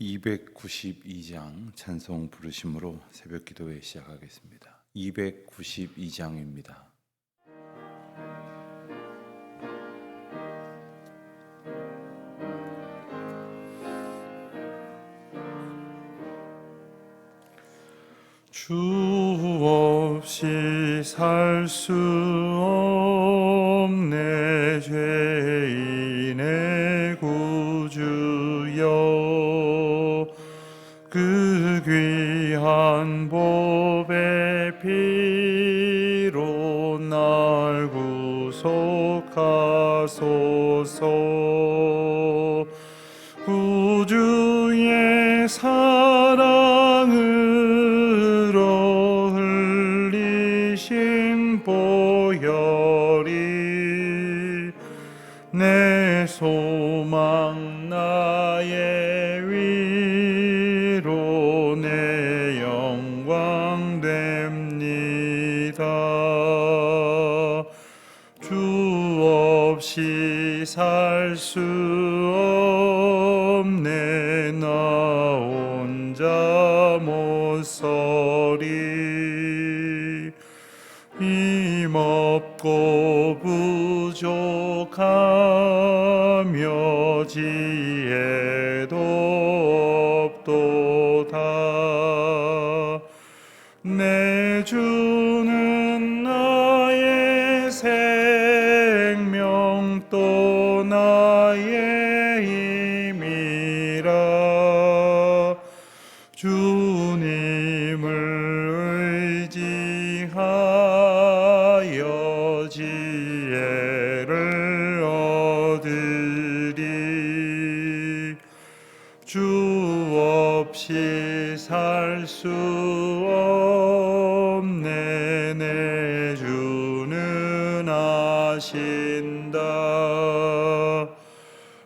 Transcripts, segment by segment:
292장 찬송 부르심으로 새벽 기도회 시작하겠습니다. 292장입니다. 주 없이 살 수 없네 죄인의 구주여, 그 귀한 보배 피로 날 구속하소서. 구주의 사랑으로 흘리신 보혈이 내 소망 나의 위로 내 영광 됩니다. 주 없이 살 수 없네 나 혼자 못 서리. 힘없고 부족하며 지혜도 없도다. 내 주는 나의 생명 또 나의 힘이라. 주님을 의지하여 지혜를 얻으리. 주 없이 살 수 없네 내 주는 아신다.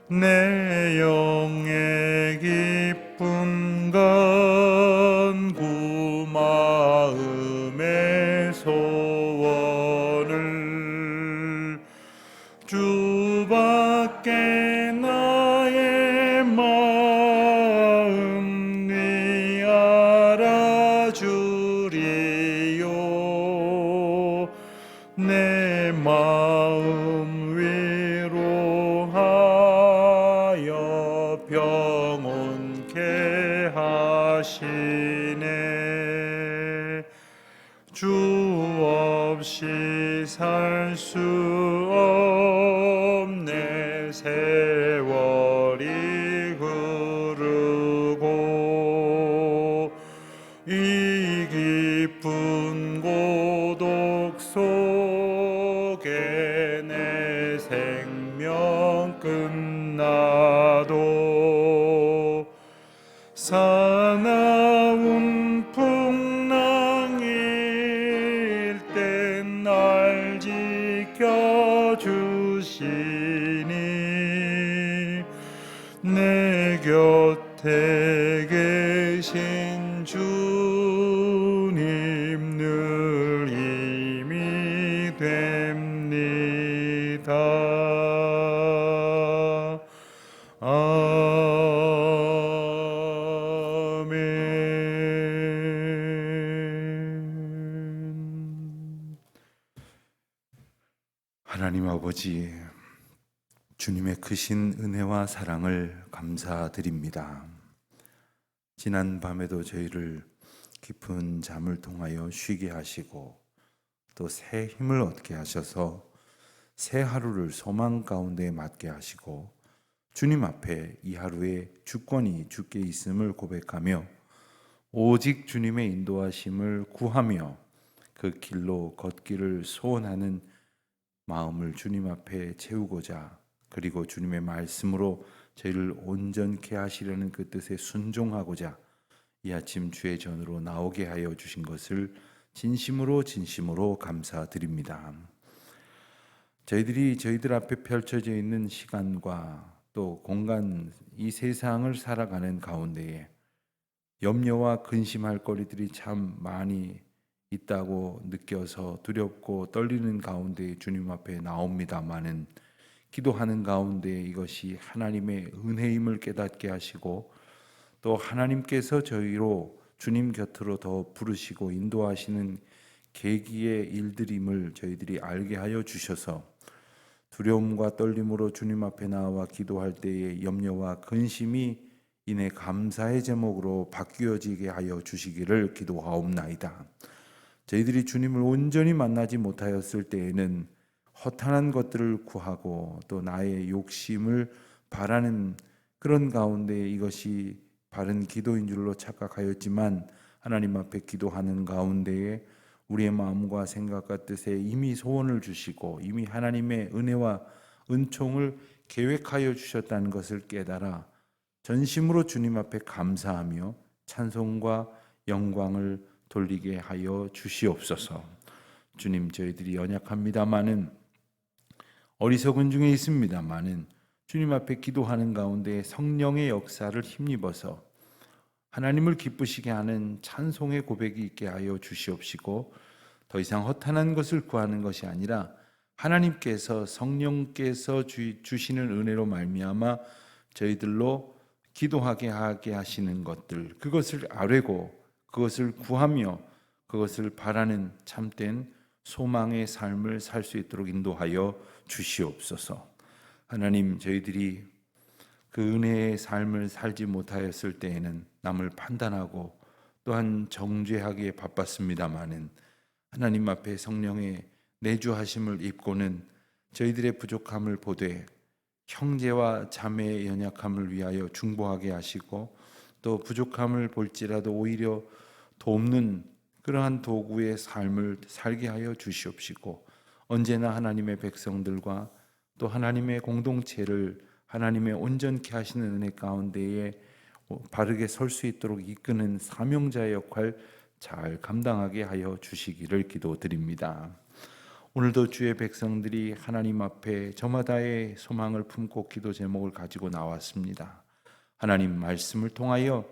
내 영의 기쁜 간구 마음의 소원을 주밖에 나의 마음 네 알아주리요. 내 마음 위로하여 평온케 하시네. 주 없이 살 수 없네 세월이 흐르고 이 깊은 고독 속에 내 생명 끝나도 사나운 풍랑일 때 날 지켜주시니 내 곁에 계신 주님 늘 힘이 됩니다. 하나님 아버지, 주님의 크신 은혜와 사랑을 감사드립니다. 지난 밤에도 저희를 깊은 잠을 통하여 쉬게 하시고 또 새 힘을 얻게 하셔서 새 하루를 소망 가운데 맞게 하시고 주님 앞에 이 하루에 주권이 주께 있음을 고백하며 오직 주님의 인도하심을 구하며 그 길로 걷기를 소원하는 마음을 주님 앞에 채우고자, 그리고 주님의 말씀으로 저희를 온전케 하시려는 그 뜻에 순종하고자 이 아침 주의 전으로 나오게 하여 주신 것을 진심으로 감사드립니다. 저희들 앞에 펼쳐져 있는 시간과 또 공간, 이 세상을 살아가는 가운데에 염려와 근심할 거리들이 참 많이 있다고 느껴서 두렵고 떨리는 가운데 주님 앞에 나옵니다마는 기도하는 가운데 이것이 하나님의 은혜임을 깨닫게 하시고 또 하나님께서 저희로 주님 곁으로 더 부르시고 인도하시는 계기의 일들임을 저희들이 알게 하여 주셔서 두려움과 떨림으로 주님 앞에 나와 기도할 때에 염려와 근심이 이내 감사의 제목으로 바뀌어지게 하여 주시기를 기도하옵나이다. 저희들이 주님을 온전히 만나지 못하였을 때에는 허탄한 것들을 구하고 또 나의 욕심을 바라는 그런 가운데 이것이 바른 기도인 줄로 착각하였지만 하나님 앞에 기도하는 가운데에 우리의 마음과 생각과 뜻에 이미 소원을 주시고 이미 하나님의 은혜와 은총을 계획하여 주셨다는 것을 깨달아 전심으로 주님 앞에 감사하며 찬송과 영광을 돌리게 하여 주시옵소서. 주님, 저희들이 연약합니다마는 어리석은 중에 있습니다마는 주님 앞에 기도하는 가운데 성령의 역사를 힘입어서 하나님을 기쁘시게 하는 찬송의 고백이 있게 하여 주시옵시고 더 이상 허탄한 것을 구하는 것이 아니라 하나님께서 성령께서 주시는 은혜로 말미암아 저희들로 기도하게 하게 하시는 것들, 그것을 아뢰고 그것을 구하며 그것을 바라는 참된 소망의 삶을 살 수 있도록 인도하여 주시옵소서. 하나님, 저희들이 그 은혜의 삶을 살지 못하였을 때에는 남을 판단하고 또한 정죄하기에 바빴습니다마는 하나님 앞에 성령의 내주하심을 입고는 저희들의 부족함을 보되 형제와 자매의 연약함을 위하여 중보하게 하시고 또 부족함을 볼지라도 오히려 돕는 그러한 도구의 삶을 살게 하여 주시옵시고 언제나 하나님의 백성들과 또 하나님의 공동체를 하나님의 온전케 하시는 은혜 가운데에 바르게 설 수 있도록 이끄는 사명자의 역할 잘 감당하게 하여 주시기를 기도드립니다. 오늘도 주의 백성들이 하나님 앞에 저마다의 소망을 품고 기도 제목을 가지고 나왔습니다. 하나님 말씀을 통하여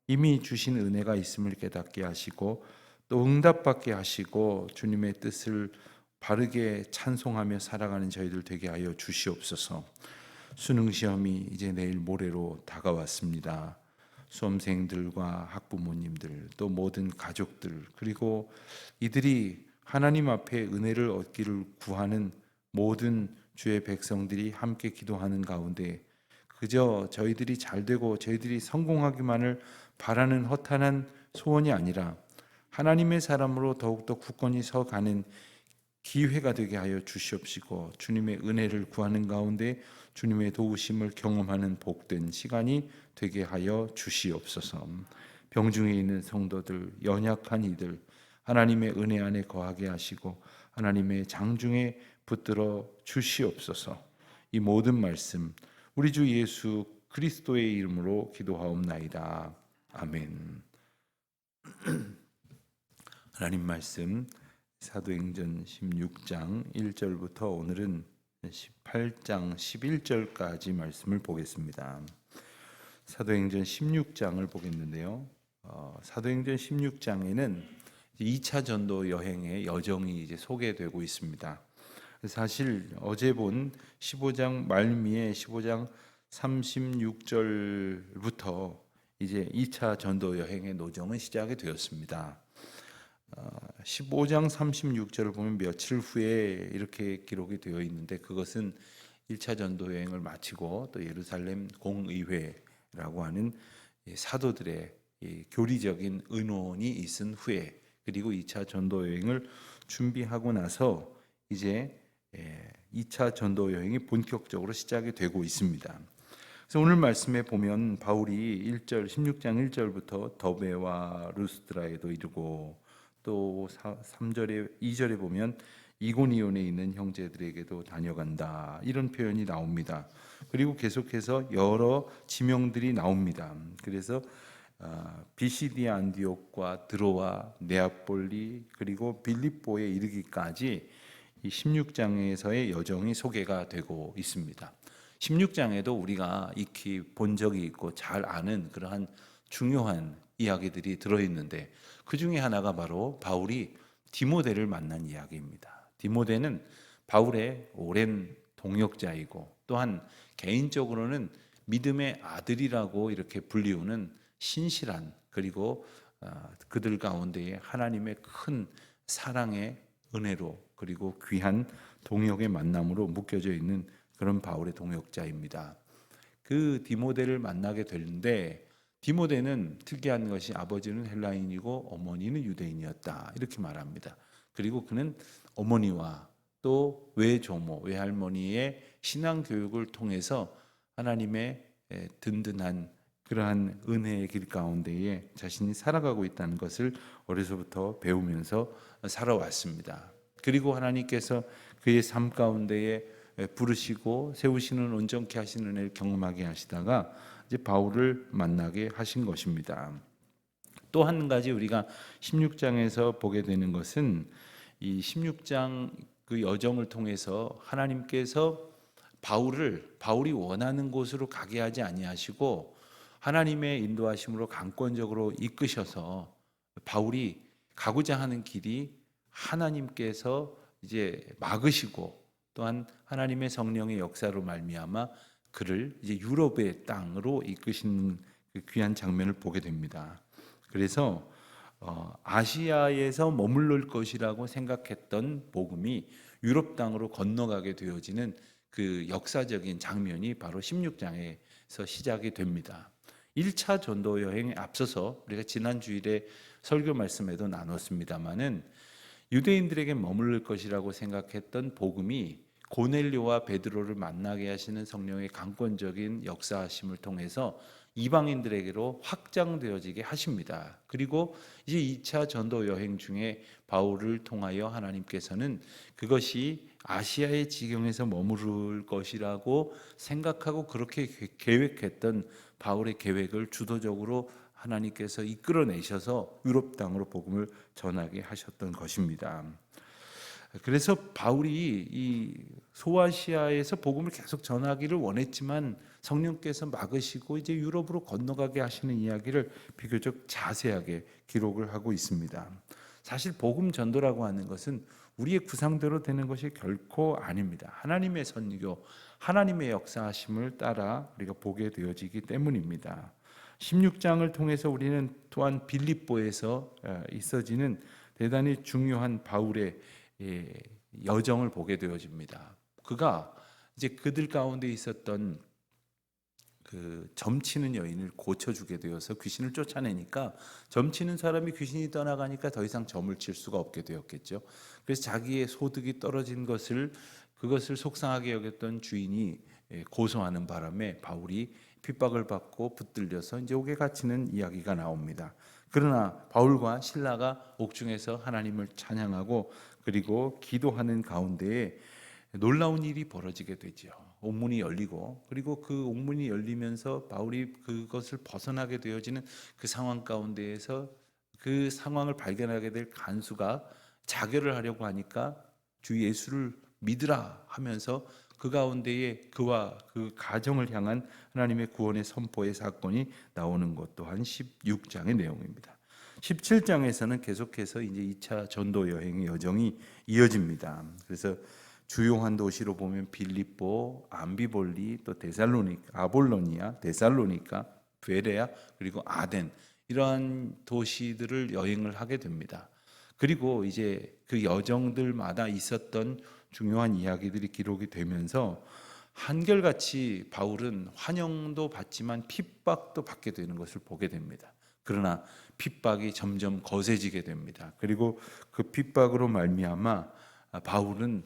이미 주신 은혜가 있음을 깨닫게 하시고 또 응답받게 하시고 주님의 뜻을 바르게 찬송하며 살아가는 저희들 되게 하여 주시옵소서. 수능 시험이 이제 내일 모레로 다가왔습니다. 수험생들과 학부모님들 또 모든 가족들 그리고 이들이 하나님 앞에 은혜를 얻기를 구하는 모든 주의 백성들이 함께 기도하는 가운데 그저 저희들이 잘되고 저희들이 성공하기만을 바라는 허탄한 소원이 아니라 하나님의 사람으로 더욱더 굳건히 서가는 기회가 되게 하여 주시옵시고 주님의 은혜를 구하는 가운데 주님의 도우심을 경험하는 복된 시간이 되게 하여 주시옵소서. 병중에 있는 성도들, 연약한 이들 하나님의 은혜 안에 거하게 하시고 하나님의 장중에 붙들어 주시옵소서. 이 모든 말씀 우리 주 예수 그리스도의 이름으로 기도하옵나이다. 아멘. 하나님 말씀 사도행전 16장 1절부터 오늘은 18장 11절까지 말씀을 보겠습니다. 사도행전 16장을 보겠는데요. 사도행전 16장에는 2차 전도 여행의 여정이 이제 소개되고 있습니다. 사실 어제 본 15장 말미에 15장 36절부터 이제 2차 전도 여행의 노정은 시작이 되었습니다. 15장 36절을 보면 며칠 후에 이렇게 기록이 되어 있는데 그것은 1차 전도 여행을 마치고 또 예루살렘 공의회라고 하는 사도들의 교리적인 의논이 있은 후에 그리고 2차 전도 여행을 준비하고 나서 이제 2차 전도 여행이 본격적으로 시작이 되고 있습니다. 그래서 오늘 말씀에 보면 바울이 16장 1절부터 더베와 루스드라에도 이르고 또 3절에 2절에 보면 이고니온에 있는 형제들에게도 다녀간다 이런 표현이 나옵니다. 그리고 계속해서 여러 지명들이 나옵니다. 그래서 비시디아 안디옥과 드로아 네아폴리 그리고 빌립보에 이르기까지 이 16장에서의 여정이 소개가 되고 있습니다. 16장에도 우리가 익히 본 적이 있고 잘 아는 그러한 중요한 이야기들이 들어있는데 그 중에 하나가 바로 바울이 디모데를 만난 이야기입니다. 디모데는 바울의 오랜 동역자이고 또한 개인적으로는 믿음의 아들이라고 이렇게 불리우는 신실한, 그리고 그들 가운데에 하나님의 큰 사랑의 은혜로, 그리고 귀한 동역의 만남으로 묶여져 있는 그런 바울의 동역자입니다. 그 디모데를 만나게 되는데, 디모데는 특이한 것이 아버지는 헬라인이고 어머니는 유대인이었다, 이렇게 말합니다. 그리고 그는 어머니와 또 외조모, 외할머니의 신앙 교육을 통해서 하나님의 든든한 그러한 은혜의 길 가운데에 자신이 살아가고 있다는 것을 어려서부터 배우면서 살아왔습니다. 그리고 하나님께서 그의 삶 가운데에 부르시고 세우시는 온전케 하시는 은혜를 경험하게 하시다가 이제 바울을 만나게 하신 것입니다. 또 한 가지 우리가 16장에서 보게 되는 것은, 이 16장 그 여정을 통해서 하나님께서 바울이 원하는 곳으로 가게 하지 아니하시고 하나님의 인도하심으로 강권적으로 이끄셔서 바울이 가고자 하는 길이 하나님께서 이제 막으시고, 또한 하나님의 성령의 역사로 말미암아 그를 이제 유럽의 땅으로 이끄시는 그 귀한 장면을 보게 됩니다. 그래서 아시아에서 머물러 것이라고 생각했던 복음이 유럽 땅으로 건너가게 되어지는 그 역사적인 장면이 바로 16장에서 시작이 됩니다. 1차 전도 여행에 앞서서 우리가 지난 주일에 설교 말씀에도 나눴습니다마는, 유대인들에게 머무를 것이라고 생각했던 복음이 고넬료와 베드로를 만나게 하시는 성령의 강권적인 역사하심을 통해서 이방인들에게로 확장되어지게 하십니다. 그리고 이제 2차 전도 여행 중에 바울을 통하여 하나님께서는 그것이 아시아의 지경에서 머무를 것이라고 생각하고 그렇게 계획했던 바울의 계획을 주도적으로 하나님께서 이끌어내셔서 유럽 땅으로 복음을 전하게 하셨던 것입니다. 그래서 바울이 이 소아시아에서 복음을 계속 전하기를 원했지만 성령께서 막으시고 이제 유럽으로 건너가게 하시는 이야기를 비교적 자세하게 기록을 하고 있습니다. 사실 복음 전도라고 하는 것은 우리의 구상대로 되는 것이 결코 아닙니다. 하나님의 선교, 하나님의 역사하심을 따라 우리가 보게 되어지기 때문입니다. 16장을 통해서 우리는 또한 빌립보에서 있어지는 대단히 중요한 바울의 여정을 보게 되어집니다. 그가 이제 그들 가운데 있었던 그 점치는 여인을 고쳐주게 되어서 귀신을 쫓아내니까, 점치는 사람이 귀신이 떠나가니까 더 이상 점을 칠 수가 없게 되었겠죠. 그래서 자기의 소득이 떨어진 그것을 속상하게 여겼던 주인이 고소하는 바람에 바울이 핍박을 받고 붙들려서 이제 옥에 갇히는 이야기가 나옵니다. 그러나 바울과 실라가 옥중에서 하나님을 찬양하고 그리고 기도하는 가운데에 놀라운 일이 벌어지게 되죠. 옥문이 열리고, 그리고 그 옥문이 열리면서 바울이 그것을 벗어나게 되어지는 그 상황 가운데에서 그 상황을 발견하게 될 간수가 자결을 하려고 하니까 주 예수를 믿으라 하면서 그 가운데에 그와 그 가정을 향한 하나님의 구원의 선포의 사건이 나오는 것 또한 16장의 내용입니다. 17장에서는 계속해서 이제 2차 전도 여행의 여정이 이어집니다. 그래서 주요한 도시로 보면 빌립보, 암비볼리, 또 아볼로니아, 데살로니가, 베레아, 그리고 아덴, 이러한 도시들을 여행을 하게 됩니다. 그리고 이제 그 여정들마다 있었던 중요한 이야기들이 기록이 되면서 한결같이 바울은 환영도 받지만 핍박도 받게 되는 것을 보게 됩니다. 그러나 핍박이 점점 거세지게 됩니다. 그리고 그 핍박으로 말미암아 바울은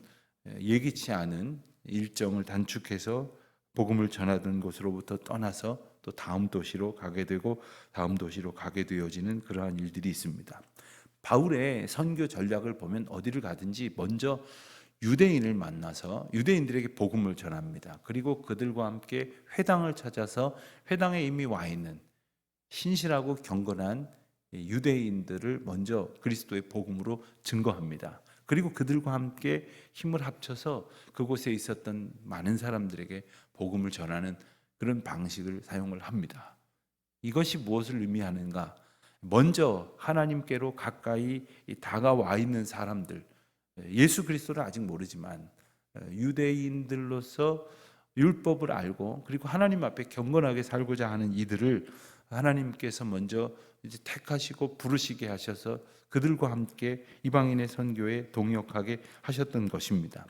예기치 않은 일정을 단축해서 복음을 전하던 곳으로부터 떠나서 또 다음 도시로 가게 되고 다음 도시로 가게 되어지는 그러한 일들이 있습니다. 바울의 선교 전략을 보면 어디를 가든지 먼저 유대인을 만나서 유대인들에게 복음을 전합니다. 그리고 그들과 함께 회당을 찾아서 회당에 이미 와 있는 신실하고 경건한 유대인들을 먼저 그리스도의 복음으로 증거합니다. 그리고 그들과 함께 힘을 합쳐서 그곳에 있었던 많은 사람들에게 복음을 전하는 그런 방식을 사용을 합니다. 이것이 무엇을 의미하는가? 먼저 하나님께로 가까이 다가와 있는 사람들, 예수 그리스도를 아직 모르지만 유대인들로서 율법을 알고 그리고 하나님 앞에 경건하게 살고자 하는 이들을 하나님께서 먼저 이제 택하시고 부르시게 하셔서 그들과 함께 이방인의 선교에 동역하게 하셨던 것입니다.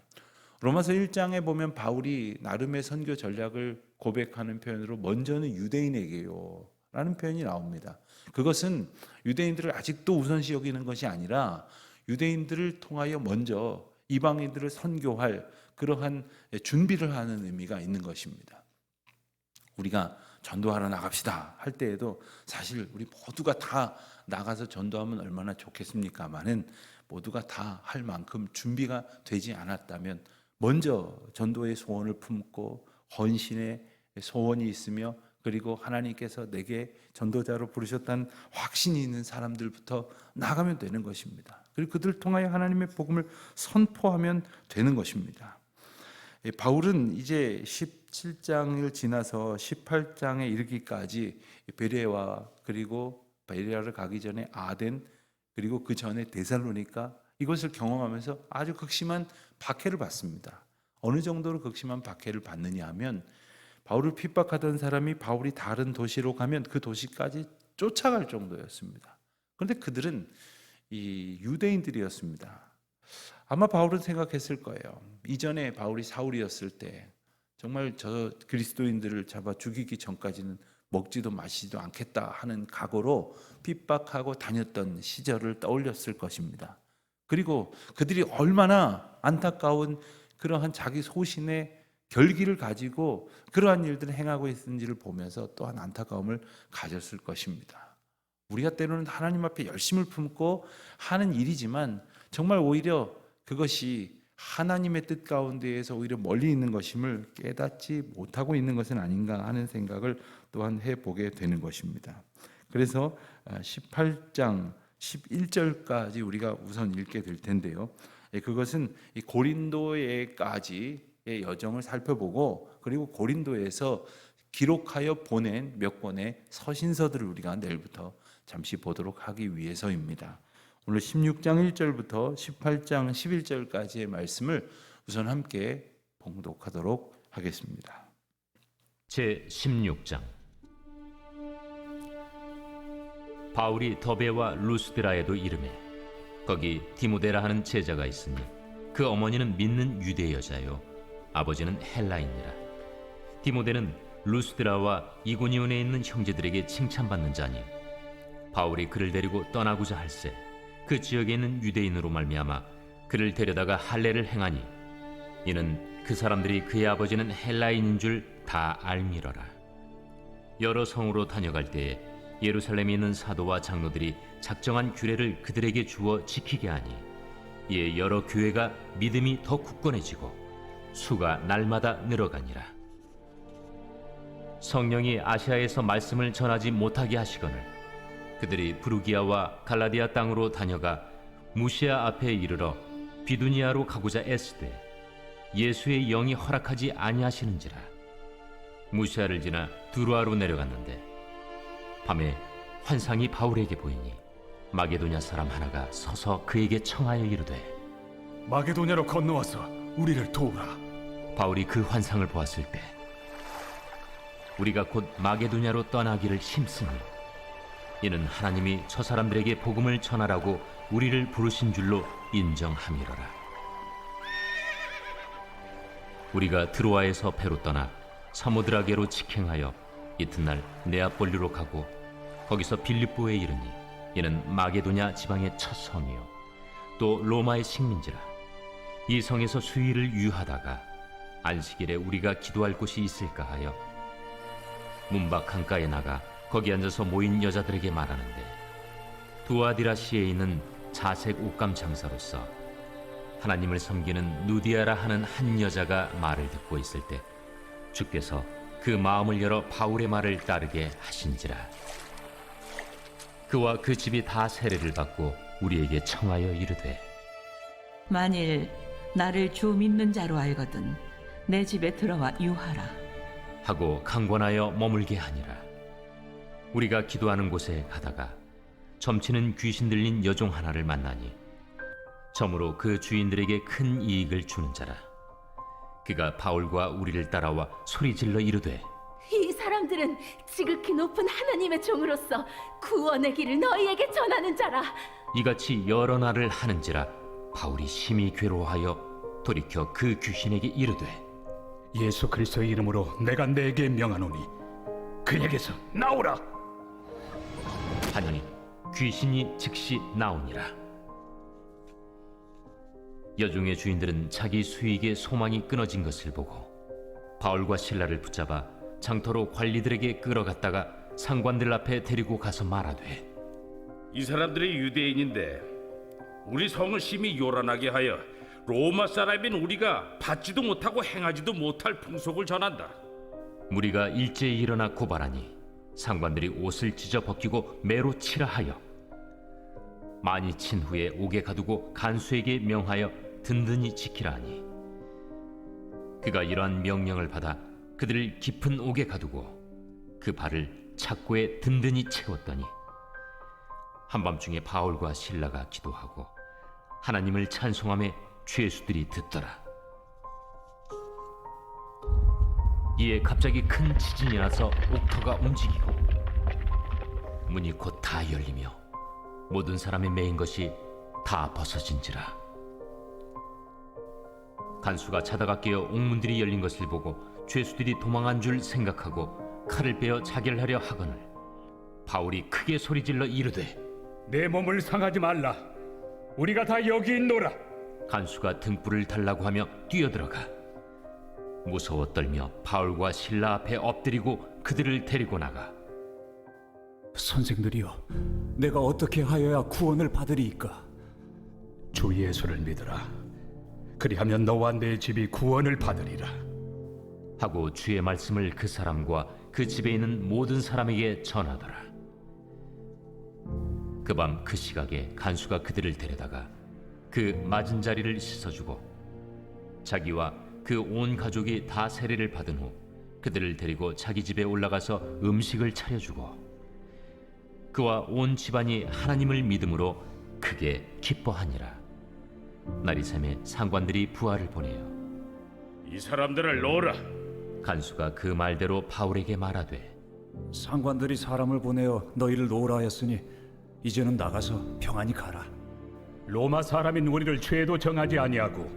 로마서 1장에 보면 바울이 나름의 선교 전략을 고백하는 표현으로 먼저는 유대인에게요 라는 표현이 나옵니다. 그것은 유대인들을 아직도 우선시 여기는 것이 아니라 유대인들을 통하여 먼저 이방인들을 선교할 그러한 준비를 하는 의미가 있는 것입니다. 우리가 전도하러 나갑시다 할 때에도 사실 우리 모두가 다 나가서 전도하면 얼마나 좋겠습니까마는 모두가 다 할 만큼 준비가 되지 않았다면 먼저 전도의 소원을 품고 헌신의 소원이 있으며 그리고 하나님께서 내게 전도자로 부르셨다는 확신이 있는 사람들부터 나가면 되는 것입니다. 그리고 그들을 통하여 하나님의 복음을 선포하면 되는 것입니다. 바울은 이제 17장을 지나서 18장에 이르기까지 베레와 그리고 베레아를 가기 전에 아덴 그리고 그 전에 데살로니가 이것을 경험하면서 아주 극심한 박해를 받습니다. 어느 정도로 극심한 박해를 받느냐 하면 바울을 핍박하던 사람이 바울이 다른 도시로 가면 그 도시까지 쫓아갈 정도였습니다. 그런데 그들은 이 유대인들이었습니다. 아마 바울은 생각했을 거예요. 이전에 바울이 사울이었을 때 정말 저 그리스도인들을 잡아 죽이기 전까지는 먹지도 마시지도 않겠다 하는 각오로 핍박하고 다녔던 시절을 떠올렸을 것입니다. 그리고 그들이 얼마나 안타까운 그러한 자기 소신의 결기를 가지고 그러한 일들을 행하고 있는지를 보면서 또한 안타까움을 가졌을 것입니다. 우리가 때로는 하나님 앞에 열심을 품고 하는 일이지만 정말 오히려 그것이 하나님의 뜻 가운데에서 오히려 멀리 있는 것임을 깨닫지 못하고 있는 것은 아닌가 하는 생각을 또한 해보게 되는 것입니다. 그래서 18장 11절까지 우리가 우선 읽게 될 텐데요. 그것은 이 고린도에까지의 여정을 살펴보고 그리고 고린도에서 기록하여 보낸 몇 권의 서신서들을 우리가 내일부터 잠시 보도록 하기 위해서입니다. 오늘 16장 1절부터 18장 11절까지의 말씀을 우선 함께 봉독하도록 하겠습니다. 제 16장. 바울이 더베와 루스드라에도 이르매 거기 디모데라 하는 제자가 있으니 그 어머니는 믿는 유대 여자요 아버지는 헬라인이라. 디모데는 루스드라와 이고니온에 있는 형제들에게 칭찬받는 자니 바울이 그를 데리고 떠나고자 할세 그 지역에 있는 유대인으로 말미암아 그를 데려다가 할례를 행하니 이는 그 사람들이 그의 아버지는 헬라인인 줄 다 알미러라. 여러 성으로 다녀갈 때에 예루살렘에 있는 사도와 장로들이 작정한 규례를 그들에게 주어 지키게 하니 이에 여러 교회가 믿음이 더 굳건해지고 수가 날마다 늘어가니라. 성령이 아시아에서 말씀을 전하지 못하게 하시거늘 그들이 부르기아와 갈라디아 땅으로 다녀가 무시아 앞에 이르러 비두니아로 가고자 애쓰되 예수의 영이 허락하지 아니하시는지라. 무시아를 지나 두루아로 내려갔는데 밤에 환상이 바울에게 보이니 마게도냐 사람 하나가 서서 그에게 청하여 이르되 마게도냐로 건너와서 우리를 도우라. 바울이 그 환상을 보았을 때 우리가 곧 마게도냐로 떠나기를 힘쓰니 이는 하나님이 저 사람들에게 복음을 전하라고 우리를 부르신 줄로 인정함이로라. 우리가 드로아에서 배로 떠나 사모드라게로 직행하여 이튿날 네아폴리로 가고 거기서 빌립보에 이르니 이는 마게도냐 지방의 첫 성이요 또 로마의 식민지라. 이 성에서 수일을 유하다가 안식일에 우리가 기도할 곳이 있을까 하여 문밖 강가에 나가 거기 앉아서 모인 여자들에게 말하는데 두아디라시에 있는 자색 옷감 장사로서 하나님을 섬기는 누디아라 하는 한 여자가 말을 듣고 있을 때 주께서 그 마음을 열어 바울의 말을 따르게 하신지라. 그와 그 집이 다 세례를 받고 우리에게 청하여 이르되 만일 나를 주 믿는 자로 알거든 내 집에 들어와 유하라 하고 강권하여 머물게 하니라. 우리가 기도하는 곳에 가다가 점치는 귀신 들린 여종 하나를 만나니 점으로 그 주인들에게 큰 이익을 주는 자라. 그가 바울과 우리를 따라와 소리질러 이르되 이 사람들은 지극히 높은 하나님의 종으로서 구원의 길을 너희에게 전하는 자라. 이같이 여러 날을 하는지라 바울이 심히 괴로워하여 돌이켜 그 귀신에게 이르되 예수 그리스도의 이름으로 내가 내게 명하노니 그에게서 나오라. 하니 귀신이 즉시 나오니라. 여종의 주인들은 자기 수익의 소망이 끊어진 것을 보고 바울과 실라를 붙잡아 장터로 관리들에게 끌어갔다가 상관들 앞에 데리고 가서 말하되 이 사람들이 유대인인데 우리 성을 심히 요란하게 하여 로마 사람인 우리가 받지도 못하고 행하지도 못할 풍속을 전한다. 무리가 일제히 일어나 고발하니 상관들이 옷을 찢어 벗기고 매로 치라 하여 많이 친 후에 옥에 가두고 간수에게 명하여 든든히 지키라 하니 그가 이러한 명령을 받아 그들을 깊은 옥에 가두고 그 발을 착고에 든든히 채웠더니 한밤중에 바울과 실라가 기도하고 하나님을 찬송하며 죄수들이 듣더라. 이에 갑자기 큰 지진이 나서 옥터가 움직이고 문이 곧 다 열리며 모든 사람이 매인 것이 다 벗어진지라. 간수가 자다가 깨어 옥문들이 열린 것을 보고 죄수들이 도망한 줄 생각하고 칼을 빼어 자결하려 하거늘 바울이 크게 소리질러 이르되 내 몸을 상하지 말라. 우리가 다 여기 있노라. 간수가 등불을 달라고 하며 뛰어들어가 무서워 떨며 바울과 실라 앞에 엎드리고 그들을 데리고 나가 선생들이여, 내가 어떻게 하여야 구원을 받으리이까? 주 예수를 믿으라. 그리하면 너와 내 집이 구원을 받으리라. 하고 주의 말씀을 그 사람과 그 집에 있는 모든 사람에게 전하더라. 그 밤 그 시각에 간수가 그들을 데려다가 그 맞은 자리를 씻어주고 자기와 그 온 가족이 다 세례를 받은 후 그들을 데리고 자기 집에 올라가서 음식을 차려주고 그와 온 집안이 하나님을 믿음으로 크게 기뻐하니라. 날이 새매 상관들이 부하를 보내어 이 사람들을 놓으라. 간수가 그 말대로 바울에게 말하되 상관들이 사람을 보내어 너희를 놓으라 하였으니 이제는 나가서 평안히 가라. 로마 사람인 우리를 죄도 정하지 아니하고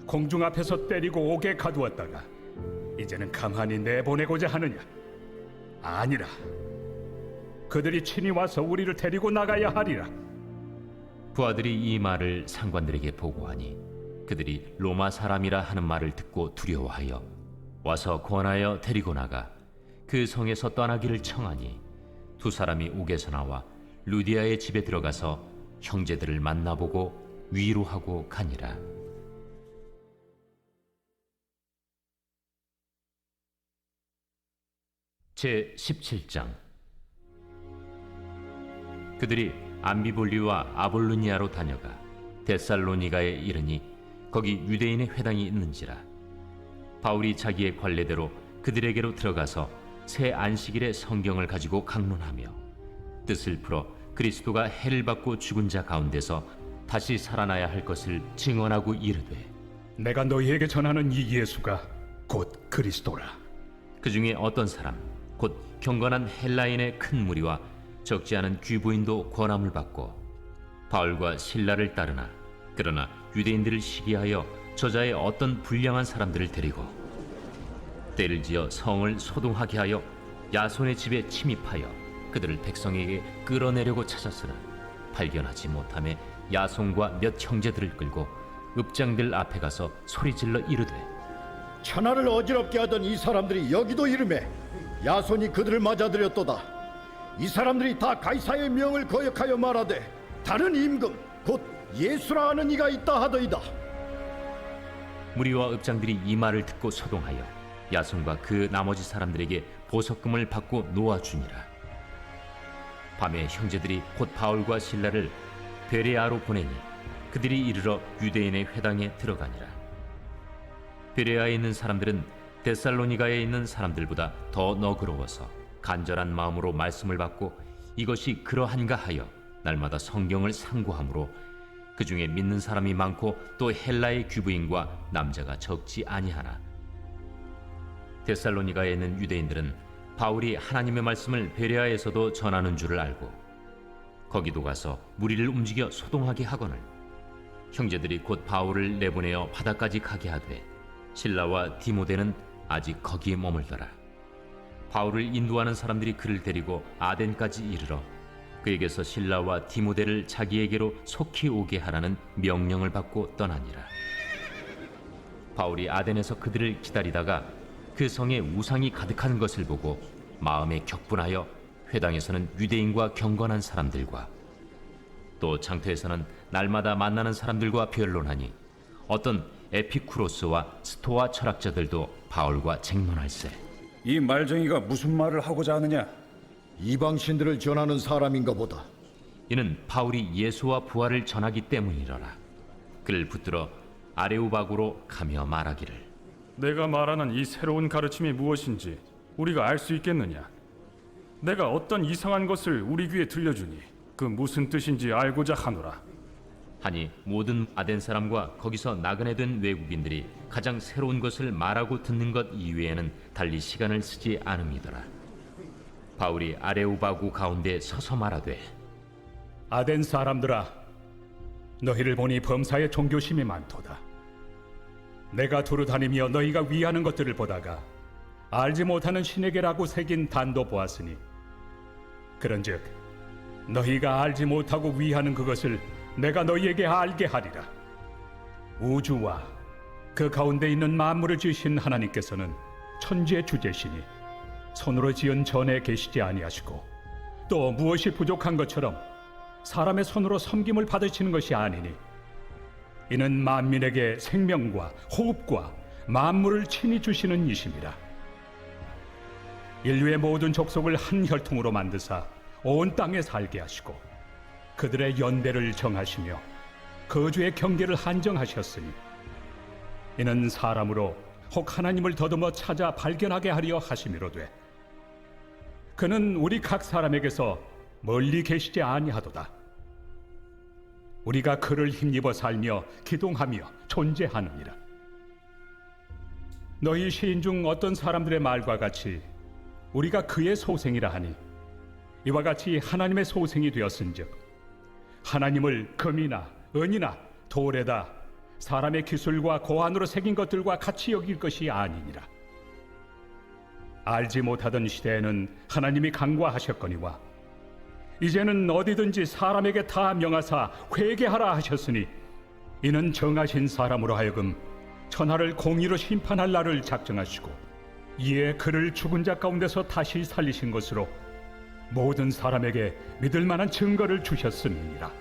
공중 앞에서 때리고 옥에 가두었다가 이제는 가만히 내보내고자 하느냐? 아니라. 그들이 친히 와서 우리를 데리고 나가야 하리라. 부하들이 이 말을 상관들에게 보고하니 그들이 로마 사람이라 하는 말을 듣고 두려워하여 와서 권하여 데리고 나가 그 성에서 떠나기를 청하니 두 사람이 옥에서 나와 루디아의 집에 들어가서 형제들을 만나보고 위로하고 가니라. 제 17장. 그들이 암비볼리와 아볼로니아로 다녀가 데살로니가에 이르니 거기 유대인의 회당이 있는지라. 바울이 자기의 관례대로 그들에게로 들어가서 새 안식일에 성경을 가지고 강론하며 뜻을 풀어 그리스도가 해를 받고 죽은 자 가운데서 다시 살아나야 할 것을 증언하고 이르되 내가 너희에게 전하는 이 예수가 곧 그리스도라. 그 중에 어떤 사람 곧 경건한 헬라인의 큰 무리와 적지 않은 귀부인도 권함을 받고 바울과 실라를 따르나 그러나 유대인들을 시기하여 저자의 어떤 불량한 사람들을 데리고 때를 지어 성을 소동하게 하여 야손의 집에 침입하여 그들을 백성에게 끌어내려고 찾았으나 발견하지 못하며 야손과 몇 형제들을 끌고 읍장들 앞에 가서 소리질러 이르되 천하를 어지럽게 하던 이 사람들이 여기도 이르매 야손이 그들을 맞아들였도다. 이 사람들이 다 가이사의 명을 거역하여 말하되 다른 임금 곧 예수라 하는 이가 있다 하더이다. 무리와 읍장들이 이 말을 듣고 소동하여 야손과 그 나머지 사람들에게 보석금을 받고 놓아주니라. 밤에 형제들이 곧 바울과 실라를 베레아로 보내니 그들이 이르러 유대인의 회당에 들어가니라. 베레아에 있는 사람들은 데살로니가에 있는 사람들보다 더 너그러워서 간절한 마음으로 말씀을 받고 이것이 그러한가 하여 날마다 성경을 상고하므로 그 중에 믿는 사람이 많고 또 헬라의 귀부인과 남자가 적지 아니하나. 데살로니가에 있는 유대인들은 바울이 하나님의 말씀을 베레아에서도 전하는 줄을 알고 거기도 가서 무리를 움직여 소동하게 하거늘 형제들이 곧 바울을 내보내어 바다까지 가게 하되 실라와 디모데는 아직 거기에 머물더라. 바울을 인도하는 사람들이 그를 데리고 아덴까지 이르러 그에게서 실라와 디모데를 자기에게로 속히 오게 하라는 명령을 받고 떠나니라. 바울이 아덴에서 그들을 기다리다가 그 성에 우상이 가득한 것을 보고 마음에 격분하여 회당에서는 유대인과 경건한 사람들과 또 장터에서는 날마다 만나는 사람들과 변론하니 어떤 에피쿠로스와 스토아 철학자들도 바울과 쟁론할세. 이 말쟁이가 무슨 말을 하고자 하느냐? 이방신들을 전하는 사람인가 보다. 이는 바울이 예수와 부활을 전하기 때문이러라. 그를 붙들어 아레오바구로 가며 말하기를 내가 말하는 이 새로운 가르침이 무엇인지 우리가 알 수 있겠느냐? 내가 어떤 이상한 것을 우리 귀에 들려주니 그 무슨 뜻인지 알고자 하노라. 하니 모든 아덴 사람과 거기서 나그네 된 외국인들이 가장 새로운 것을 말하고 듣는 것 이외에는 달리 시간을 쓰지 않음이더라. 바울이 아레오바구 가운데 서서 말하되 아덴 사람들아, 너희를 보니 범사에 종교심이 많도다. 내가 두루 다니며 너희가 위하는 것들을 보다가 알지 못하는 신에게라고 새긴 단도 보았으니 그런즉 너희가 알지 못하고 위하는 그것을 내가 너희에게 알게 하리라. 우주와 그 가운데 있는 만물을 지으신 하나님께서는 천지의 주제시니 손으로 지은 전에 계시지 아니하시고 또 무엇이 부족한 것처럼 사람의 손으로 섬김을 받으시는 것이 아니니 이는 만민에게 생명과 호흡과 만물을 친히 주시는 이심이라. 인류의 모든 족속을 한 혈통으로 만드사 온 땅에 살게 하시고 그들의 연대를 정하시며 거주의 경계를 한정하셨으니 이는 사람으로 혹 하나님을 더듬어 찾아 발견하게 하려 하심이로되 그는 우리 각 사람에게서 멀리 계시지 아니하도다. 우리가 그를 힘입어 살며 기동하며 존재하느니라. 너희 시인 중 어떤 사람들의 말과 같이 우리가 그의 소생이라 하니 이와 같이 하나님의 소생이 되었은즉 하나님을 금이나 은이나 돌에다 사람의 기술과 고안으로 새긴 것들과 같이 여길 것이 아니니라. 알지 못하던 시대에는 하나님이 간과하셨거니와 이제는 어디든지 사람에게 다 명하사 회개하라 하셨으니 이는 정하신 사람으로 하여금 천하를 공의로 심판할 날을 작정하시고 이에 그를 죽은 자 가운데서 다시 살리신 것으로 모든 사람에게 믿을 만한 증거를 주셨음이니라.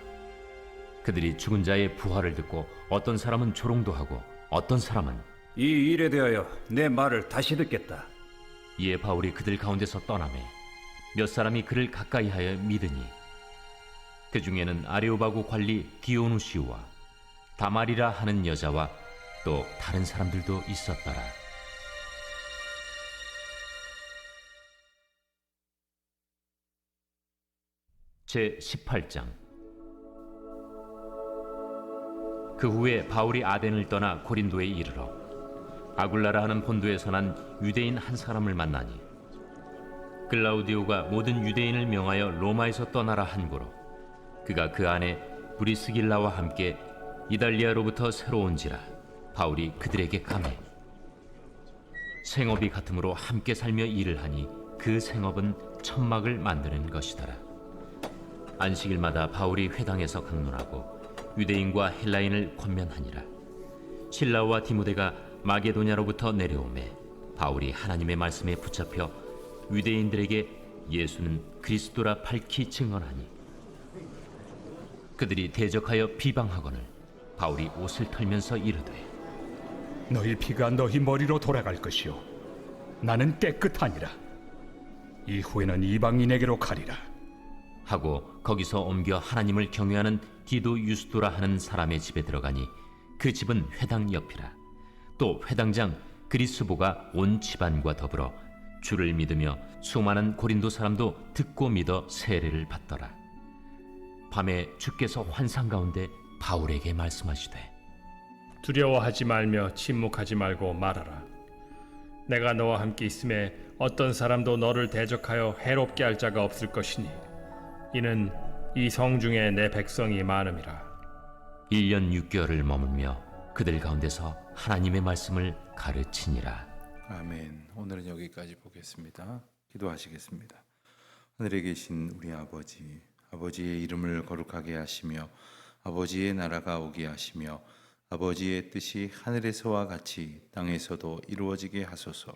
그들이 죽은 자의 부활을 듣고 어떤 사람은 조롱도 하고 어떤 사람은 이 일에 대하여 내 말을 다시 듣겠다. 이에 바울이 그들 가운데서 떠나매 몇 사람이 그를 가까이하여 믿으니 그 중에는 아레오바구 관리 디오누시우와 다말이라 하는 여자와 또 다른 사람들도 있었더라. 제 18장. 그 후에 바울이 아덴을 떠나 고린도에 이르러 아굴라라 하는 본도에서 난 유대인 한 사람을 만나니 글라우디오가 모든 유대인을 명하여 로마에서 떠나라 한고로 그가 그 안에 브리스길라와 함께 이달리아로부터 새로 온지라 바울이 그들에게 감해 생업이 같으므로 함께 살며 일을 하니 그 생업은 천막을 만드는 것이더라. 안식일마다 바울이 회당에서 강론하고 유대인과 헬라인을 권면하니라. 실라와 디모데가 마게도냐로부터 내려오매 바울이 하나님의 말씀에 붙잡혀 유대인들에게 예수는 그리스도라 밝히 증언하니 그들이 대적하여 비방하거늘 바울이 옷을 털면서 이르되 너희 피가 너희 머리로 돌아갈 것이요 나는 깨끗하니라. 이후에는 이방인에게로 가리라 하고 거기서 옮겨 하나님을 경외하는 디도 유스도라 하는 사람의 집에 들어가니 그 집은 회당 옆이라. 또 회당장 그리스보가 온 집안과 더불어 주를 믿으며 수많은 고린도 사람도 듣고 믿어 세례를 받더라. 밤에 주께서 환상 가운데 바울에게 말씀하시되 두려워하지 말며 침묵하지 말고 말하라. 내가 너와 함께 있음에 어떤 사람도 너를 대적하여 해롭게 할 자가 없을 것이니 이는 이 성 중에 내 백성이 많음이라. 1년 6개월을 머물며 그들 가운데서 하나님의 말씀을 가르치니라. 아멘. 오늘은 여기까지 보겠습니다. 기도하시겠습니다. 하늘에 계신 우리 아버지, 아버지의 이름을 거룩하게 하시며 아버지의 나라가 오게 하시며 아버지의 뜻이 하늘에서와 같이 땅에서도 이루어지게 하소서.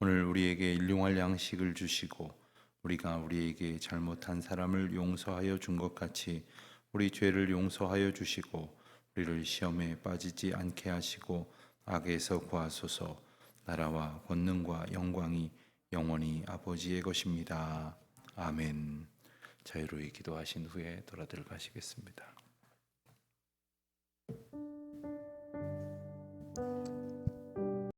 오늘 우리에게 일용할 양식을 주시고 우리가 우리에게 잘못한 사람을 용서하여 준 것 같이 우리 죄를 용서하여 주시고 우리를 시험에 빠지지 않게 하시고 악에서 구하소서. 나라와 권능과 영광이 영원히 아버지의 것입니다. 아멘. 자유로이 기도하신 후에 돌아 들어가시겠습니다.